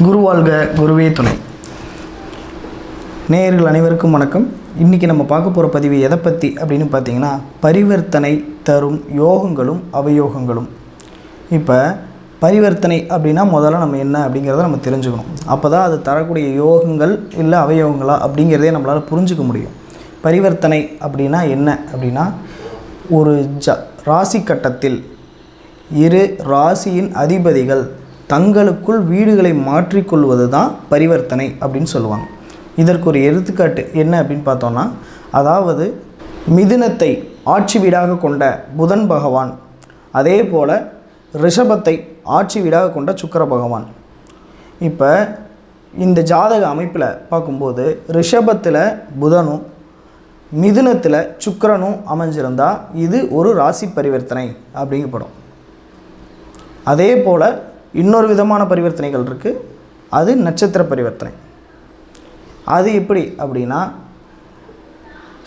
குருவாழ்க குருவே துணை. நேயர்கள் அனைவருக்கும் வணக்கம். இன்றைக்கி நம்ம பார்க்க போகிற பதிவு எதை பற்றி அப்படின்னு பார்த்தீங்கன்னா, பரிவர்த்தனை தரும் யோகங்களும் அவயோகங்களும். இப்போ பரிவர்த்தனை அப்படின்னா முதல்ல நம்ம என்ன அப்படிங்கிறத நம்ம தெரிஞ்சுக்கணும். அப்போ தான் அது தரக்கூடிய யோகங்கள் இல்லை அவயோகங்களா அப்படிங்கிறதே நம்மளால் புரிஞ்சுக்க முடியும். பரிவர்த்தனை அப்படின்னா என்ன அப்படின்னா, ஒரு ராசி கட்டத்தில் இரு ராசியின் அதிபதிகள் தங்களுக்குள் வீடுகளை மாற்றிக்கொள்வது தான் பரிவர்த்தனை அப்படின்னு சொல்லுவாங்க. இதற்கு ஒரு எடுத்துக்காட்டு என்ன அப்படின்னு பார்த்தோன்னா, அதாவது மிதுனத்தை ஆட்சி வீடாக கொண்ட புதன் பகவான், அதே போல் ரிஷபத்தை ஆட்சி வீடாக கொண்ட சுக்கிர பகவான். இப்போ இந்த ஜாதக அமைப்பில் பார்க்கும்போது ரிஷபத்தில் புதனும் மிதுனத்தில் சுக்கிரனும் அமைஞ்சிருந்தால் இது ஒரு ராசி பரிவர்த்தனை அப்படிங்கப்படும். அதே போல் இன்னொரு விதமான பரிவர்த்தனைகள் இருக்குது, அது நட்சத்திர பரிவர்த்தனை. அது எப்படி அப்படின்னா,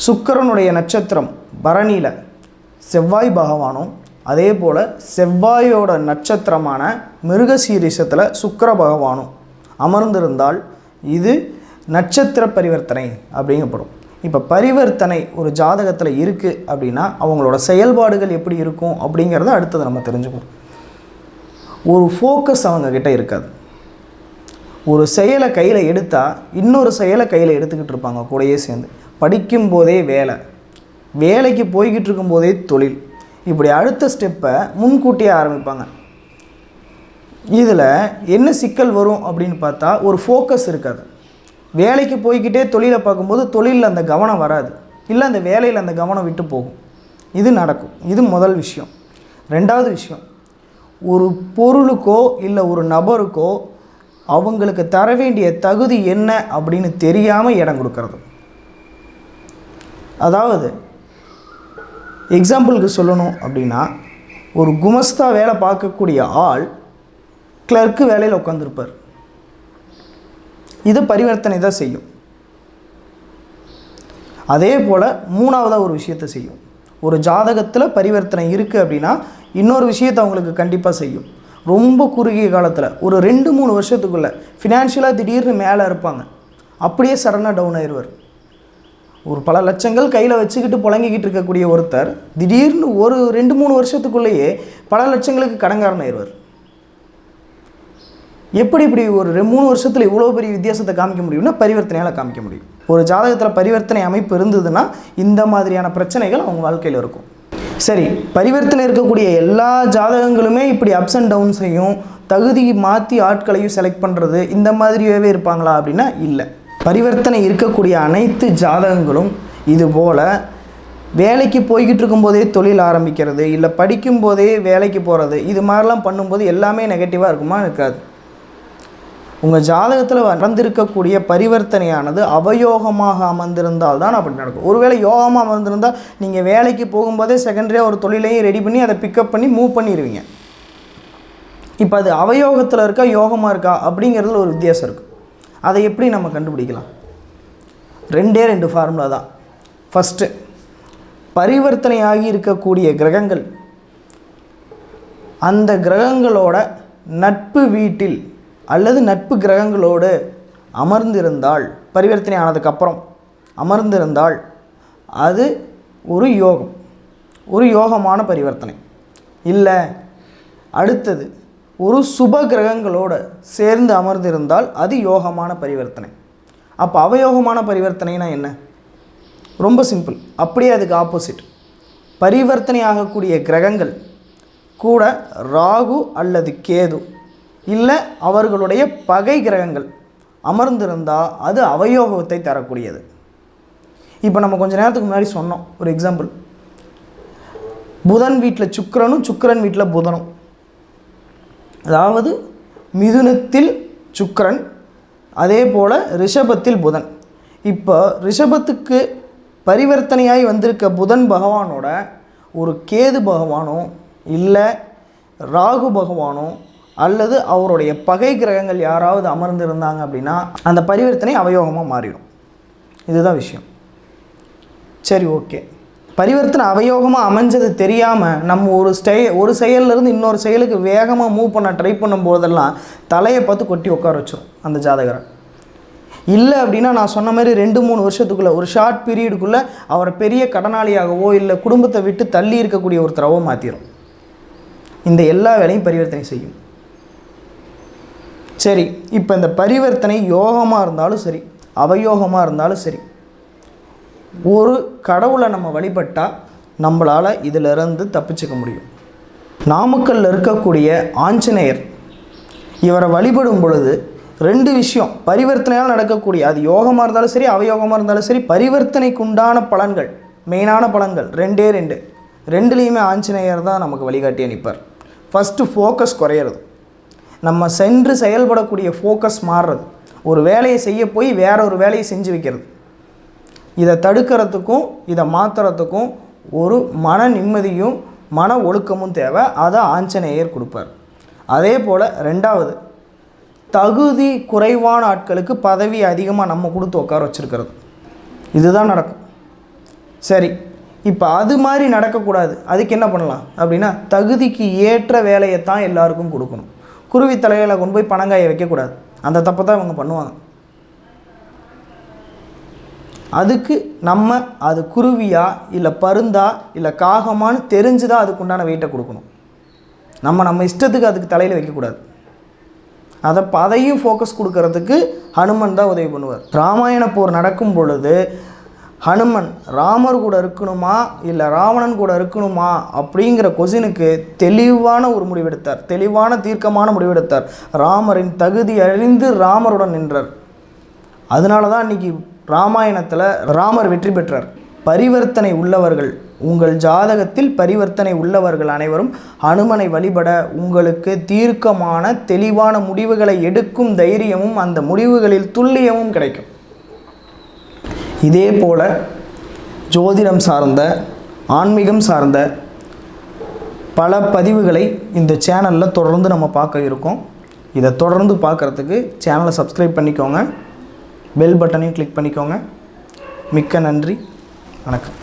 சுக்கிரனுடைய நட்சத்திரம் பரணியில் செவ்வாய் பகவானும், அதே போல் செவ்வாயோட நட்சத்திரமான மிருகசீரிஷத்தில் சுக்கிர பகவானும் அமர்ந்திருந்தால் இது நட்சத்திர பரிவர்த்தனை அப்படிங்கப்படும். இப்போ பரிவர்த்தனை ஒரு ஜாதகத்தில் இருக்குது அப்படின்னா அவங்களோட செயல்பாடுகள் எப்படி இருக்கும் அப்படிங்கிறத அடுத்தது நம்ம தெரிஞ்சுக்கணும். ஒரு ஃபோக்கஸ் அவங்கக்கிட்ட இருக்காது. ஒரு செயலை கையில் எடுத்தால் இன்னொரு செயலை கையில் எடுத்துக்கிட்டு இருப்பாங்க கூடயே சேர்ந்து. படிக்கும்போதே வேலைக்கு போய்கிட்டு இருக்கும்போதே தொழில், இப்படி அடுத்த ஸ்டெப்பை முன்கூட்டியே ஆரம்பிப்பாங்க. இதில் என்ன சிக்கல் வரும் அப்படின்னு பார்த்தா, ஒரு ஃபோக்கஸ் இருக்காது. வேலைக்கு போய்கிட்டே தொழிலை பார்க்கும்போது தொழிலில் அந்த கவனம் வராது, இல்லை அந்த வேலையில் அந்த கவனம் விட்டு போகும். இது நடக்கும். இது முதல் விஷயம். ரெண்டாவது விஷயம், ஒரு பொருளுக்கோ இல்லை ஒரு நபருக்கோ அவங்களுக்கு தர வேண்டிய தகுதி என்ன அப்படின்னு தெரியாமல் இடம் கொடுக்கறது. அதாவது எக்ஸாம்பிளுக்கு சொல்லணும் அப்படின்னா, ஒரு குமஸ்தா வேலை பார்க்கக்கூடிய ஆள் கிளர்க்கு வேலையில் உட்காந்துருப்பார். இது பரிவர்த்தனை தான் செய்யும். அதே போல் மூணாவதாக ஒரு விஷயத்தை செய்யும். ஒரு ஜாதகத்தில் பரிவர்த்தனை இருக்குது அப்படின்னா இன்னொரு விஷயத்தை அவங்களுக்கு கண்டிப்பாக செய்யும். ரொம்ப குறுகிய காலத்தில் ஒரு 2-3 வருஷத்துக்குள்ளே ஃபினான்ஷியலாக திடீர்னு மேலே இருப்பாங்க, அப்படியே சடனாக டவுன் ஆயிடுவார். ஒரு பல லட்சங்கள் கையில் வச்சுக்கிட்டு புழங்கிக்கிட்டு இருக்கக்கூடிய ஒருத்தர் திடீர்னு ஒரு 2-3 வருஷத்துக்குள்ளேயே பல லட்சங்களுக்கு கடன்காரன் ஆயிடுவார். எப்படி இப்படி ஒரு 3 வருஷத்தில் இவ்வளோ பெரிய வித்தியாசத்தை காமிக்க முடியும்னா பரிவர்த்தனையால் காமிக்க முடியும். ஒரு ஜாதகத்தில் பரிவர்த்தனை அமைப்பு இருந்ததுன்னா இந்த மாதிரியான பிரச்சனைகள் அவங்க வாழ்க்கையில் இருக்கும். சரி, பரிவர்த்தனை இருக்கக்கூடிய எல்லா ஜாதகங்களுமே இப்படி அப்ஸ் அண்ட் டவுன்ஸையும் தகுதி மாற்றி ஆட்களையும் செலக்ட் பண்ணுறது இந்த மாதிரியாகவே இருப்பாங்களா அப்படின்னா இல்லை. பரிவர்த்தனை இருக்கக்கூடிய அனைத்து ஜாதகங்களும் இதுபோல் வேலைக்கு போய்கிட்டு இருக்கும்போதே தொழில் ஆரம்பிக்கிறது, இல்லை படிக்கும்போதே வேலைக்கு போகிறது, இது மாதிரிலாம் பண்ணும்போது எல்லாமே நெகட்டிவாக இருக்குமா? இருக்காது. உங்கள் ஜாதகத்தில் நடந்திருக்கக்கூடிய பரிவர்த்தனையானது அவயோகமாக அமர்ந்திருந்தால் தான் அப்படி நடக்கும். ஒருவேளை யோகமாக அமர்ந்திருந்தால் நீங்கள் வேலைக்கு போகும்போதே செகண்டரியாக ஒரு தொழிலையும் ரெடி பண்ணி அதை பிக்கப் பண்ணி மூவ் பண்ணிடுவீங்க. இப்போ அது அவயோகத்தில் இருக்கா யோகமாக இருக்கா அப்படிங்கிறதுல ஒரு வித்தியாசம் இருக்குது. அதை எப்படி நம்ம கண்டுபிடிக்கலாம்? 2 ஃபார்முலா தான். ஃபஸ்ட்டு, பரிவர்த்தனையாகி இருக்கக்கூடிய கிரகங்கள் அந்த கிரகங்களோட நட்பு வீட்டில் அல்லது நட்பு கிரகங்களோடு அமர்ந்திருந்தால், பரிவர்த்தனை ஆனதுக்கப்புறம் அமர்ந்திருந்தால் அது ஒரு யோகம், ஒரு யோகமான பரிவர்த்தனை. இல்லை அடுத்தது ஒரு சுப கிரகங்களோடு சேர்ந்து அமர்ந்திருந்தால் அது யோகமான பரிவர்த்தனை. அப்போ அவயோகமான பரிவர்த்தனைனா என்ன? ரொம்ப சிம்பிள். அப்படியே அதுக்கு ஆப்போசிட், பரிவர்த்தனை ஆகக்கூடிய கிரகங்கள் கூட ராகு அல்லது கேது இல்லை அவர்களுடைய பகை கிரகங்கள் அமர்ந்திருந்தால் அது அவயோகத்தை தரக்கூடியது. இப்போ நம்ம கொஞ்சம் நேரத்துக்கு முன்னாடி சொன்னோம் ஒரு எக்ஸாம்பிள், புதன் வீட்டில் சுக்கிரனும் சுக்கிரன் வீட்டில் புதனும், அதாவது மிதுனத்தில் சுக்கிரன், அதே போல் ரிஷபத்தில் புதன். இப்போ ரிஷபத்துக்கு பரிவர்த்தனையாகி வந்திருக்க புதன் பகவானோட ஒரு கேது பகவானோ இல்லை ராகு பகவானோ அல்லது அவருடைய பகை கிரகங்கள் யாராவது அமர்ந்திருந்தாங்க அப்படின்னா அந்த பரிவர்த்தனை அவயோகமாக மாறிடும். இதுதான் விஷயம். சரி, ஓகே. பரிவர்த்தனை அவயோகமாக அமைஞ்சது தெரியாமல் நம்ம ஒரு செயல்லேருந்து இன்னொரு செயலுக்கு வேகமாக மூவ் பண்ண ட்ரை பண்ணும்போதெல்லாம் தலையை பார்த்து கொட்டி உட்கார வச்சிடும் அந்த ஜாதகரை. இல்லை அப்படின்னா நான் சொன்ன மாதிரி 2-3 வருஷத்துக்குள்ளே ஒரு ஷார்ட் பீரியடுக்குள்ளே அவரை பெரிய கடனாளியாகவோ இல்லை குடும்பத்தை விட்டு தள்ளி இருக்கக்கூடிய ஒருத்தரவோ மாற்றிடும். இந்த எல்லா வேலையும் பரிவர்த்தனை செய்யும். சரி, இப்போ இந்த பரிவர்த்தனை யோகமாக இருந்தாலும் சரி அவயோகமாக இருந்தாலும் சரி, ஒரு கடவுளை நம்ம வழிபட்டால் நம்மளால் இதிலிருந்து தப்பிச்சுக்க முடியும். நாமக்கல்லில் இருக்கக்கூடிய ஆஞ்சநேயர், இவரை வழிபடும் பொழுது 2 விஷயம் பரிவர்த்தனையால் நடக்கக்கூடிய, அது யோகமாக இருந்தாலும் சரி அவயோகமாக இருந்தாலும் சரி, பரிவர்த்தனைக்கு உண்டான பலன்கள், மெயினான பலன்கள் 2 2லேயுமே ஆஞ்சநேயர் தான் நமக்கு வழிகாட்டி அனுப்பார். ஃபஸ்ட்டு ஃபோக்கஸ் குறையிறது, நம்ம சென்று செயல்படக்கூடிய ஃபோக்கஸ் மாறுறது, ஒரு வேலையை செய்ய போய் வேற ஒரு வேலையை செஞ்சு வைக்கிறது. இதை தடுக்கிறதுக்கும் இதை மாற்றுறதுக்கும் ஒரு மன நிம்மதியும் மன ஒழுக்கமும் தேவை. அதை ஆஞ்சநேயர் கொடுப்பார். அதே போல் 2வது, தகுதி குறைவான ஆட்களுக்கு பதவி அதிகமாக நம்ம கொடுத்து உட்கார வச்சுருக்கிறது. இதுதான் நடக்கும். சரி, இப்போ அது மாதிரி நடக்கக்கூடாது. அதுக்கு என்ன பண்ணலாம் அப்படின்னா, தகுதிக்கு ஏற்ற வேலையை தான் எல்லாருக்கும் கொடுக்கணும். குருவி தலையில் கொண்டு போய் பனங்காயை வைக்கக்கூடாது. அந்த தப்பை தான் இவங்க பண்ணுவாங்க. அதுக்கு நம்ம அது குருவியா இல்லை பருந்தா இல்லை காகமானு தெரிஞ்சு தான் அதுக்குண்டான வெயிட்டை கொடுக்கணும். நம்ம இஷ்டத்துக்கு அதுக்கு தலையில் வைக்கக்கூடாது. அதையும் ஃபோக்கஸ் கொடுக்கறதுக்கு ஹனுமன் தான் உதவி பண்ணுவார். ராமாயண போர் நடக்கும் பொழுது ஹனுமன் ராமர் கூட இருக்கணுமா இல்லை ராவணன் கூட இருக்கணுமா அப்படிங்கிற கொஸ்டினுக்கு தெளிவான ஒரு முடிவெடுத்தார், தெளிவான தீர்க்கமான முடிவெடுத்தார். ராமரின் தகுதி அறிந்து ராமருடன் நின்றார். அதனால தான் இன்றைக்கி ராமாயணத்தில் ராமர் வெற்றி பெற்றார். பரிவர்த்தனை உள்ளவர்கள், உங்கள் ஜாதகத்தில் பரிவர்த்தனை உள்ளவர்கள் அனைவரும் ஹனுமனை வழிபட உங்களுக்கு தீர்க்கமான தெளிவான முடிவுகளை எடுக்கும் தைரியமும் அந்த முடிவுகளில் துல்லியமும் கிடைக்கும். இதே போல் ஜோதிடம் சார்ந்த ஆன்மீகம் சார்ந்த பல பதிவுகளை இந்த சேனலில் தொடர்ந்து நம்ம பார்க்க இருக்கோம். இதை தொடர்ந்து பார்க்குறதுக்கு சேனலை சப்ஸ்கிரைப் பண்ணிக்கோங்க, பெல் பட்டனையும் கிளிக் பண்ணிக்கோங்க. மிக்க நன்றி, வணக்கம்.